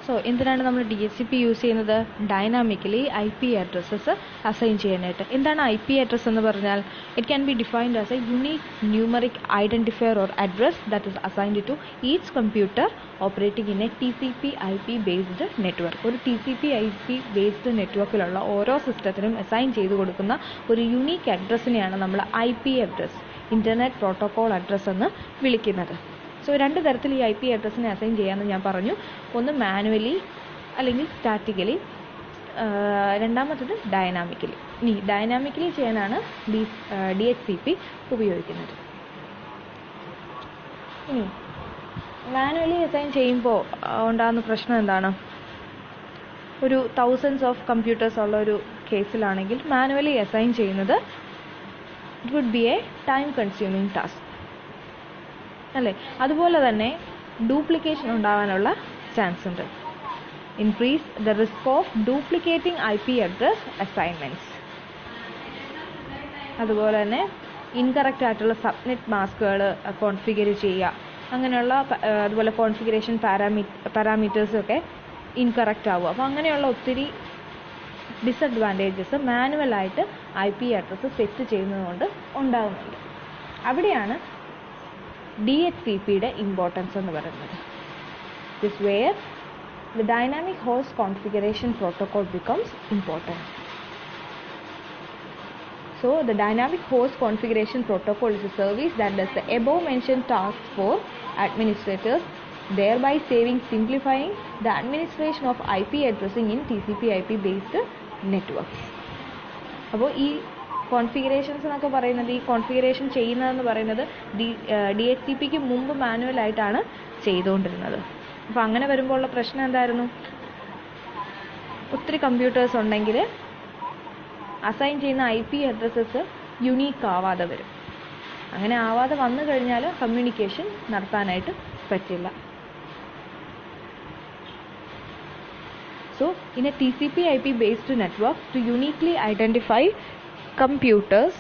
So എന്തിനാണ് നമ്മൾ DHCP use ചെയ്യുന്നത്? ഡൈനാമിക്കലി IP അഡ്രസ്സസ് അസൈൻ ചെയ്യാനായിട്ട്. എന്താണ് IP അഡ്രസ് എന്ന് പറഞ്ഞാൽ? It can be defined as a unique numeric identifier or address that is assigned to each computer operating in a TCP/IP based network. ഒരു TCP/IP based നെറ്റ്വർക്കിലുള്ള ഓരോ സിസ്റ്റത്തിനും assign ചെയ്ത് കൊടുക്കുന്ന ഒരു unique അഡ്രസ്സിനെയാണ് നമ്മൾ IP address, internet protocol address എന്ന് വിളിക്കുന്നത്. So രണ്ട് തരത്തിൽ ഈ IP അഡ്രസ്സിനെ അസൈൻ ചെയ്യാമെന്ന് ഞാൻ പറഞ്ഞു. ഒന്ന് മാനുവലി അല്ലെങ്കിൽ സ്റ്റാറ്റിക്കലി, രണ്ടാമത്തത് ഡൈനാമിക്കലി. ഇനി ഡൈനാമിക്കലി ചെയ്യാനാണ് DHCP ഉപയോഗിക്കുന്നത്. ഇനി മാനുവലി അസൈൻ ചെയ്യുമ്പോൾ ഉണ്ടാകുന്ന പ്രശ്നം എന്താണ്? ഒരു തൗസൻഡ്സ് ഓഫ് കമ്പ്യൂട്ടേഴ്സ് ഉള്ള ഒരു കേസിലാണെങ്കിൽ മാനുവലി അസൈൻ ചെയ്യുന്നത് it would be a time consuming task അല്ലേ. അതുപോലെ തന്നെ ഡ്യൂപ്ലിക്കേഷൻ ഉണ്ടാകാനുള്ള ചാൻസ് ഉണ്ട്. Increase the risk of duplicating IP address assignments. അതുപോലെ തന്നെ ഇൻകറക്റ്റ് ആയിട്ടുള്ള സബ്നെറ്റ് മാസ്കുകൾ കോൺഫിഗർ ചെയ്യുക, അങ്ങനെയുള്ള അതുപോലെ കോൺഫിഗറേഷൻ പാരാമീറ്റേഴ്സൊക്കെ ഇൻകറക്റ്റ് ആവുക. അപ്പോൾ അങ്ങനെയുള്ള ഒത്തിരി ഡിസഡ്വാൻറ്റേജസ് മാനുവലായിട്ട് IP അഡ്രസ്സ് സെറ്റ് ചെയ്യുന്നതുകൊണ്ട് ഉണ്ടാകുന്നുണ്ട്. അവിടെയാണ് DHCPയുടെ ഇമ്പോർട്ടൻസ് എന്ന് പറയുന്നത്. This where the dynamic host configuration protocol becomes important. So the dynamic host configuration protocol is a service that does the above mentioned tasks for administrators, thereby simplifying the administration of IP addressing in TCP/IP based networks. അപ്പോൾ ഈ configurations എന്നൊക്കെ പറയുന്നത്, ഈ configuration ചെയ്യുന്നതെന്ന് പറയുന്നത് DHCPക്ക് മുമ്പ് മാനുവലായിട്ടാണ് ചെയ്തുകൊണ്ടിരുന്നത്. അപ്പോൾ അങ്ങനെ വരുമ്പോൾ ഉള്ള പ്രശ്നം എന്തായിരുന്നു? ഒത്തിരി കമ്പ്യൂട്ടേഴ്സ് ഉണ്ടെങ്കിൽ അസൈൻ ചെയ്യുന്ന IP അഡ്രസ്സസ് യുണീക്ക് ആവാതെ വരും. അങ്ങനെ ആവാതെ വന്നു കഴിഞ്ഞാൽ കമ്മ്യൂണിക്കേഷൻ നടത്താനായിട്ട് പറ്റില്ല. So in a TCP/IP based network, to uniquely identify computers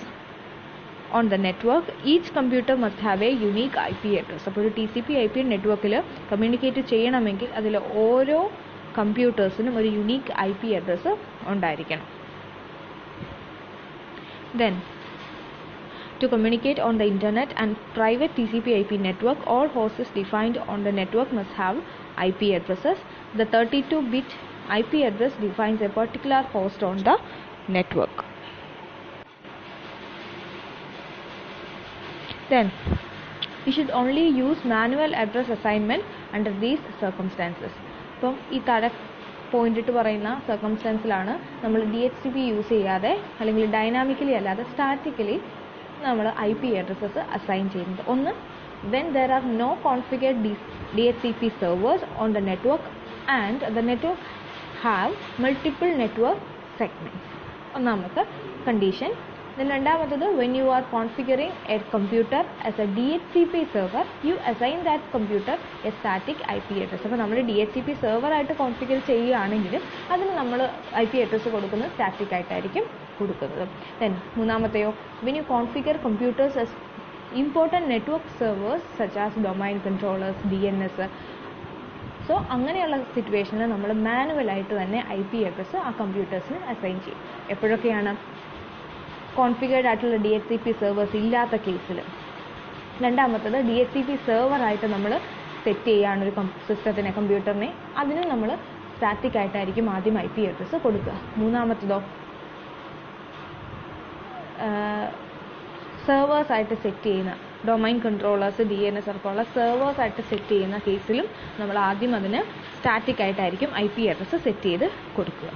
on the network, each computer must have a unique IP address. അപ്പോൾ ഒരു TCP/IP നെറ്റ്വർക്കിൽ കമ്മ്യൂണിക്കേറ്റ് ചെയ്യണമെങ്കിൽ അതിൽ ഓരോ കമ്പ്യൂട്ടേഴ്സിനും ഒരു യുണീക്ക് IP അഡ്രസ്സ് ഉണ്ടായിരിക്കണം. Then to communicate on the internet and private TCP/IP network, all hosts defined on the network must have IP addresses. The 32-bit IP address defines a particular host on the network. Then we should only use manual address assignment under these circumstances. അപ്പം ഈ point പറയുന്ന സർക്കംസ്റ്റൻസിലാണ് നമ്മൾ DHCP use ചെയ്യാതെ അല്ലെങ്കിൽ dynamically അല്ലാതെ statically നമ്മൾ IP addresses assign ചെയ്യുന്നത്. ഒന്ന്, when there are no configured DHCP servers on the network and the network have multiple network segments. ഒന്നാമത്തെ കണ്ടീഷൻ. Then രണ്ടാമത്തത്, when you are configuring a computer as a DHCP server, you assign that computer a static IP address. അപ്പോൾ നമ്മൾ DHCP server ആയിട്ട് configure ചെയ്യുകയാണെങ്കിൽ അതിന് നമ്മൾ IP address കൊടുക്കുന്നത് static ആയിട്ടായിരിക്കും കൊടുക്കുന്നത്. Then മൂന്നാമത്തെയോ, when you configure computers as important network servers such as domain controllers, DNS. So അങ്ങനെയുള്ള സിറ്റുവേഷനിൽ നമ്മൾ മാനുവലായിട്ട് തന്നെ IP അഡ്രസ്സ് ആ കമ്പ്യൂട്ടേഴ്സിന് അസൈൻ ചെയ്യും. എപ്പോഴൊക്കെയാണ്? കോൺഫിഗേർഡ് ആയിട്ടുള്ള DHCP സെർവേഴ്സ് ഇല്ലാത്ത കേസിൽ. രണ്ടാമത്തത്, DHCP സെർവറായിട്ട് നമ്മൾ സെറ്റ് ചെയ്യുകയാണ് ഒരു സിസ്റ്റത്തിനെ, കമ്പ്യൂട്ടറിനെ, അതിന് നമ്മൾ സ്റ്റാറ്റിക് ആയിട്ടായിരിക്കും ആദ്യം IP അഡ്രസ്സ് കൊടുക്കുക. മൂന്നാമത്തതോ, സെർവേഴ്സ് ആയിട്ട് സെറ്റ് ചെയ്യുന്ന ഡൊമൈൻ കൺട്രോളേഴ്സ്, DNS അടക്കമുള്ള സെർവേഴ്സ് ആയിട്ട് സെറ്റ് ചെയ്യുന്ന കേസിലും നമ്മൾ ആദ്യം അതിന് സ്റ്റാറ്റിക് ആയിട്ടായിരിക്കും IP അഡ്രസ്സ് സെറ്റ് ചെയ്ത് കൊടുക്കുക.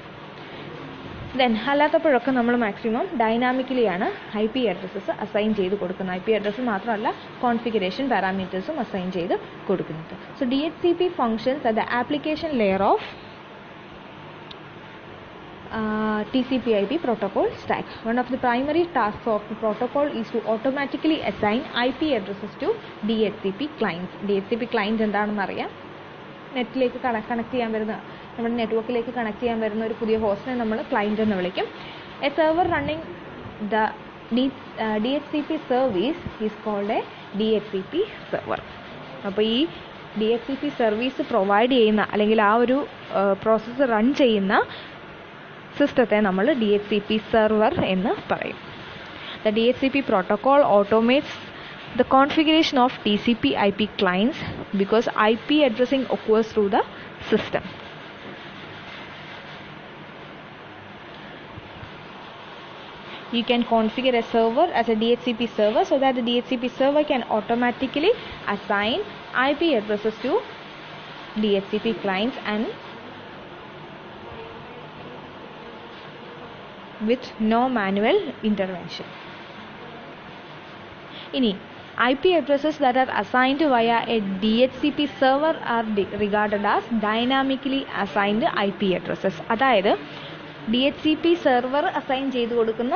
ദെൻ അല്ലാത്തപ്പോഴൊക്കെ നമ്മൾ മാക്സിമം ഡൈനാമിക്കലിയാണ് IP അഡ്രസ്സസ് അസൈൻ ചെയ്ത് കൊടുക്കുന്നത്. IP അഡ്രസ്സ് മാത്രമല്ല, കോൺഫിഗറേഷൻ പാരാമീറ്റേഴ്സും അസൈൻ ചെയ്ത് കൊടുക്കുന്നത്. So DHCP functions at the application layer of TCP/IP protocol stack. One of the primary tasks of the protocol is to automatically assign IP addresses to DHCP clients. DHCP client എന്താണെന്ന് അറിയാം. നെറ്റിലേക്ക് connect ചെയ്യാൻ വരുന്ന, നമ്മുടെ നെറ്റ്വർക്കിലേക്ക് connect ചെയ്യാൻ വരുന്ന ഒരു പുതിയ ഹോസ്റ്റിനെ നമ്മൾ ക്ലയൻറ്റ് എന്ന് വിളിക്കും. A server running the DHCP service is called a DHCP server. അപ്പോൾ ഈ DHCP സർവീസ് പ്രൊവൈഡ് ചെയ്യുന്ന അല്ലെങ്കിൽ ആ ഒരു പ്രോസസ്സ് റൺ ചെയ്യുന്ന സിസ്റ്റത്തെ നമ്മൾ DHCP സെർവർ എന്ന് പറയും. The DHCP protocol automates the configuration of TCP/IP clients because IP addressing occurs through the system. You can configure a server as a DHCP server so that the DHCP server can automatically assign IP addresses to DHCP clients and with no manual intervention. ഇനി IP addresses that are assigned via a DHCP server are regarded as dynamically assigned IP addresses. അതായത് DHCP server assign ചെയ്ത് കൊടുക്കുന്ന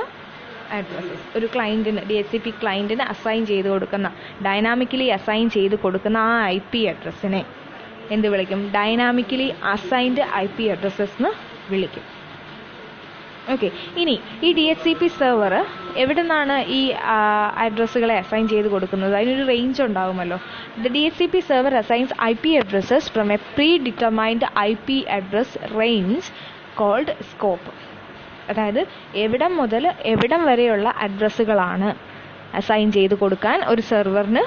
addresses, ഒരു ക്ലയൻറ്റിന് DHCP ക്ലയൻറ്റിന് assign ചെയ്ത് കൊടുക്കുന്ന, dynamically assign ചെയ്ത് കൊടുക്കുന്ന ആ IP അഡ്രസ്സിനെ എന്ത് വിളിക്കും? ഡൈനാമിക്കലി അസൈൻഡ് IP അഡ്രസ്സസ് എന്ന് വിളിക്കും. ഓക്കെ, ഇനി ഈ DHCP സെർവർ എവിടെ നിന്നാണ് ഈ അഡ്രസ്സുകളെ അസൈൻ ചെയ്ത് കൊടുക്കുന്നത്? അതിനൊരു റേഞ്ച് ഉണ്ടാകുമല്ലോ. The DHCP server assigns IP addresses from a predetermined IP address range called scope. അതായത് എവിടം മുതൽ എവിടം വരെയുള്ള അഡ്രസ്സുകളാണ് അസൈൻ ചെയ്ത് കൊടുക്കാൻ ഒരു സെർവറിന്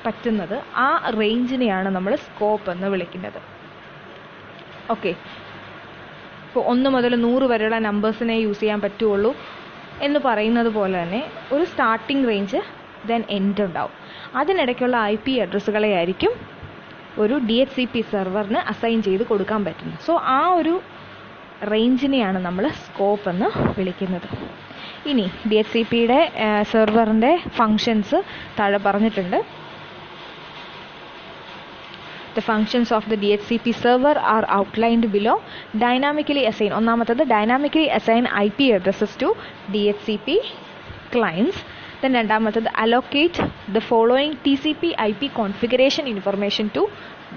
പറ്റുന്നത്, ആ റേഞ്ചിനെയാണ് നമ്മൾ സ്കോപ്പ് എന്ന് വിളിക്കുന്നത്. ഓക്കെ, ഇപ്പോൾ 1 മുതൽ 100 വരെയുള്ള നമ്പേഴ്സിനെ യൂസ് ചെയ്യാൻ പറ്റുള്ളൂ എന്ന് പറയുന്നത് പോലെ തന്നെ ഒരു സ്റ്റാർട്ടിംഗ് റേഞ്ച് ദെൻ എൻഡ് ഉണ്ടാവും. അതിനിടയ്ക്കുള്ള IP അഡ്രസ്സുകളെ ആയിരിക്കും ഒരു DHCP സെർവറിന് അസൈൻ ചെയ്ത് കൊടുക്കാൻ പറ്റുന്നത്. സോ ആ ഒരു റേഞ്ചിനെയാണ് നമ്മൾ സ്കോപ്പ് എന്ന് വിളിക്കുന്നത്. ഇനി DHCPയുടെ സെർവറിൻ്റെ ഫങ്ഷൻസ് താഴെ പറഞ്ഞിട്ടുണ്ട്. The functions of the DHCP server are outlined below. Dynamically assign, ഒന്നാമത്തത് dynamically assign IP addresses to DHCP clients. Then രണ്ടാമത്തത് allocate the following TCP/IP configuration information to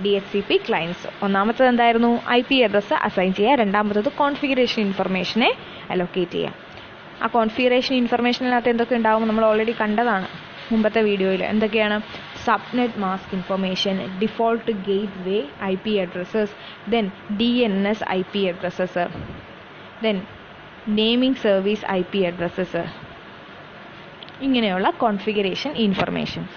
DHCP clients. ഒന്നാമത്തത് എന്തായിരുന്നു? IP അഡ്രസ്സ് അസൈൻ ചെയ്യുക. രണ്ടാമത്തത് configuration ഇൻഫർമേഷനെ allocate ചെയ്യുക. ആ configuration ഇൻഫർമേഷനകത്ത് എന്തൊക്കെ ഉണ്ടാവും നമ്മൾ ഓൾറെഡി കണ്ടതാണ് മുമ്പത്തെ വീഡിയോയിൽ. എന്തൊക്കെയാണ്? Subnet mask information, default gateway IP addresses, then DNS IP addresses, then naming service IP addresses, ഇങ്ങനെയുള്ള കോൺഫിഗറേഷൻ ഇൻഫർമേഷൻസ്.